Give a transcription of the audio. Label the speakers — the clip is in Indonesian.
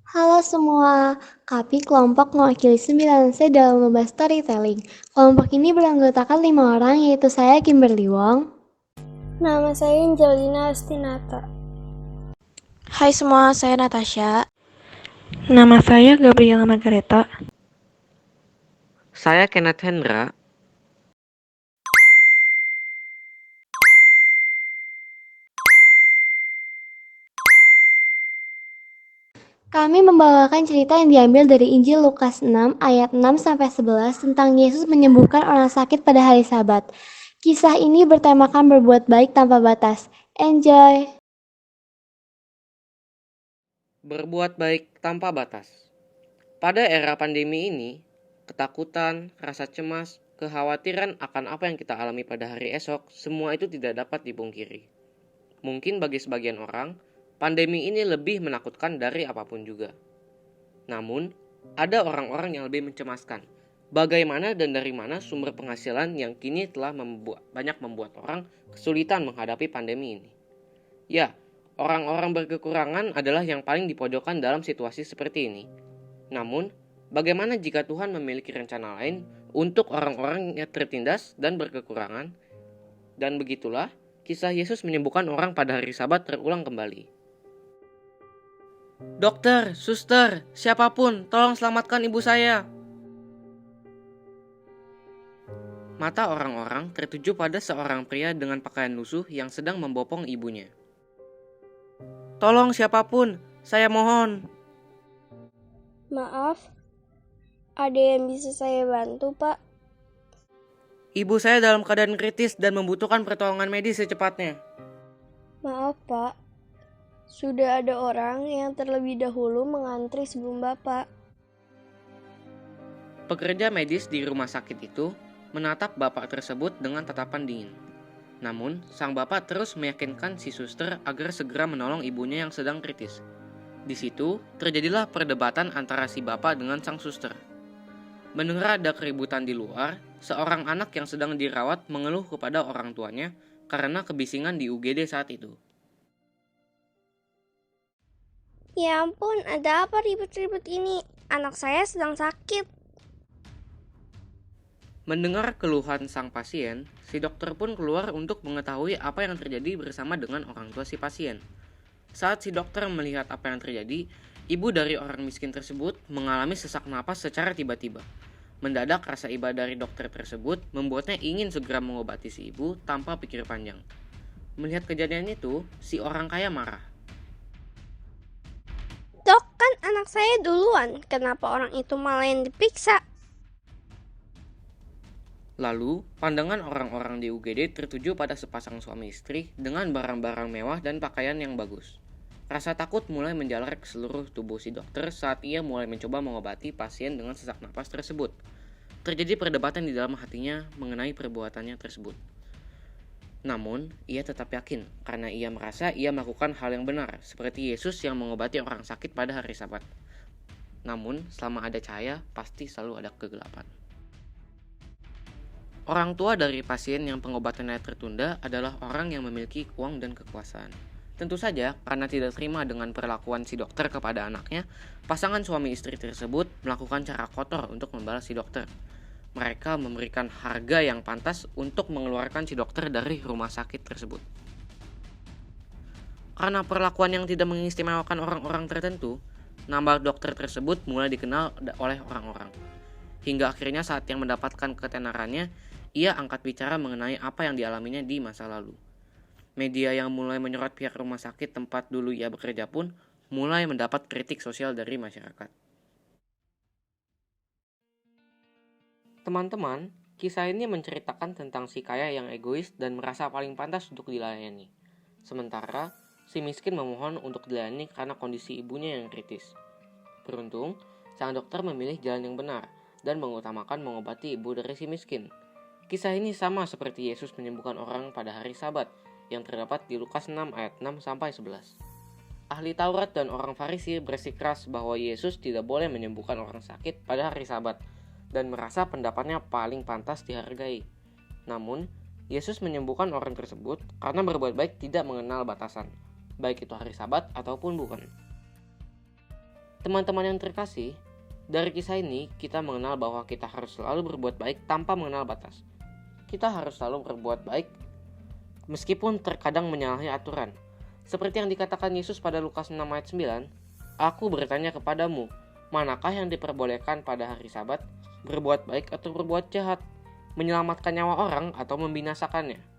Speaker 1: Halo semua, kami kelompok mewakili 9C dalam lomba storytelling. Kelompok ini beranggotakan 5 orang, yaitu saya Kimberly Wong.
Speaker 2: Nama saya Angelina Astinata.
Speaker 3: Hai semua, saya Natasha.
Speaker 4: Nama saya Gabriela Margareta.
Speaker 5: Saya Kenneth Hendra.
Speaker 1: Kami membawakan cerita yang diambil dari Injil Lukas 6 ayat 6-11 tentang Yesus menyembuhkan orang sakit pada hari Sabat. Kisah ini bertemakan berbuat baik tanpa batas. Enjoy!
Speaker 5: Berbuat baik tanpa batas. Pada era pandemi ini, ketakutan, rasa cemas, kekhawatiran akan apa yang kita alami pada hari esok, semua itu tidak dapat dipungkiri. Mungkin bagi sebagian orang, pandemi ini lebih menakutkan dari apapun juga. Namun, ada orang-orang yang lebih mencemaskan. Bagaimana dan dari mana sumber penghasilan yang kini telah banyak membuat orang kesulitan menghadapi pandemi ini. Ya, orang-orang berkekurangan adalah yang paling dipojokkan dalam situasi seperti ini. Namun, bagaimana jika Tuhan memiliki rencana lain untuk orang-orang yang tertindas dan berkekurangan? Dan begitulah, kisah Yesus menyembuhkan orang pada hari Sabat terulang kembali. Dokter, suster, siapapun, tolong selamatkan ibu saya. Mata orang-orang tertuju pada seorang pria dengan pakaian lusuh yang sedang membopong ibunya. Tolong siapapun, saya mohon.
Speaker 2: Maaf, ada yang bisa saya bantu, Pak?
Speaker 5: Ibu saya dalam keadaan kritis dan membutuhkan pertolongan medis secepatnya.
Speaker 2: Maaf, Pak. Sudah ada orang yang terlebih dahulu mengantri sebelum Bapak.
Speaker 5: Pekerja medis di rumah sakit itu menatap bapak tersebut dengan tatapan dingin. Namun, sang bapak terus meyakinkan si suster agar segera menolong ibunya yang sedang kritis. Di situ, terjadilah perdebatan antara si bapak dengan sang suster. Mendengar ada keributan di luar, seorang anak yang sedang dirawat mengeluh kepada orang tuanya karena kebisingan di UGD saat itu.
Speaker 2: Ya ampun, ada apa ribut-ribut ini? Anak saya sedang sakit.
Speaker 5: Mendengar keluhan sang pasien, si dokter pun keluar untuk mengetahui apa yang terjadi bersama dengan orang tua si pasien. Saat si dokter melihat apa yang terjadi, ibu dari orang miskin tersebut mengalami sesak napas secara tiba-tiba. Mendadak rasa iba dari dokter tersebut membuatnya ingin segera mengobati si ibu tanpa pikir panjang. Melihat kejadian itu, si orang kaya marah.
Speaker 2: Dok, kan anak saya duluan. Kenapa orang itu malah yang diperiksa?
Speaker 5: Lalu, pandangan orang-orang di UGD tertuju pada sepasang suami istri dengan barang-barang mewah dan pakaian yang bagus. Rasa takut mulai menjalar ke seluruh tubuh si dokter saat ia mulai mencoba mengobati pasien dengan sesak napas tersebut. Terjadi perdebatan di dalam hatinya mengenai perbuatannya tersebut. Namun, ia tetap yakin karena ia merasa ia melakukan hal yang benar, seperti Yesus yang mengobati orang sakit pada hari Sabat. Namun, selama ada cahaya, pasti selalu ada kegelapan. Orang tua dari pasien yang pengobatannya tertunda adalah orang yang memiliki uang dan kekuasaan. Tentu saja, karena tidak terima dengan perlakuan si dokter kepada anaknya, pasangan suami istri tersebut melakukan cara kotor untuk membalas si dokter. Mereka memberikan harga yang pantas untuk mengeluarkan si dokter dari rumah sakit tersebut. Karena perlakuan yang tidak mengistimewakan orang-orang tertentu, nama dokter tersebut mulai dikenal oleh orang-orang. Hingga akhirnya saat yang mendapatkan ketenarannya, ia angkat bicara mengenai apa yang dialaminya di masa lalu. Media yang mulai menyorot pihak rumah sakit tempat dulu ia bekerja pun mulai mendapat kritik sosial dari masyarakat. Teman-teman, kisah ini menceritakan tentang si kaya yang egois dan merasa paling pantas untuk dilayani. Sementara, si miskin memohon untuk dilayani karena kondisi ibunya yang kritis. Beruntung, sang dokter memilih jalan yang benar dan mengutamakan mengobati ibu dari si miskin. Kisah ini sama seperti Yesus menyembuhkan orang pada hari Sabat yang terdapat di Lukas 6 ayat 6-11. Ahli Taurat dan orang Farisi bersikeras bahwa Yesus tidak boleh menyembuhkan orang sakit pada hari Sabat dan merasa pendapatnya paling pantas dihargai. Namun, Yesus menyembuhkan orang tersebut karena berbuat baik tidak mengenal batasan, baik itu hari Sabat ataupun bukan. Teman-teman yang terkasih, dari kisah ini kita mengenal bahwa kita harus selalu berbuat baik tanpa mengenal batas. Kita harus selalu berbuat baik meskipun terkadang menyalahi aturan. Seperti yang dikatakan Yesus pada Lukas 6 ayat 9, "Aku bertanya kepadamu, manakah yang diperbolehkan pada hari Sabat, berbuat baik atau berbuat jahat, menyelamatkan nyawa orang atau membinasakannya?"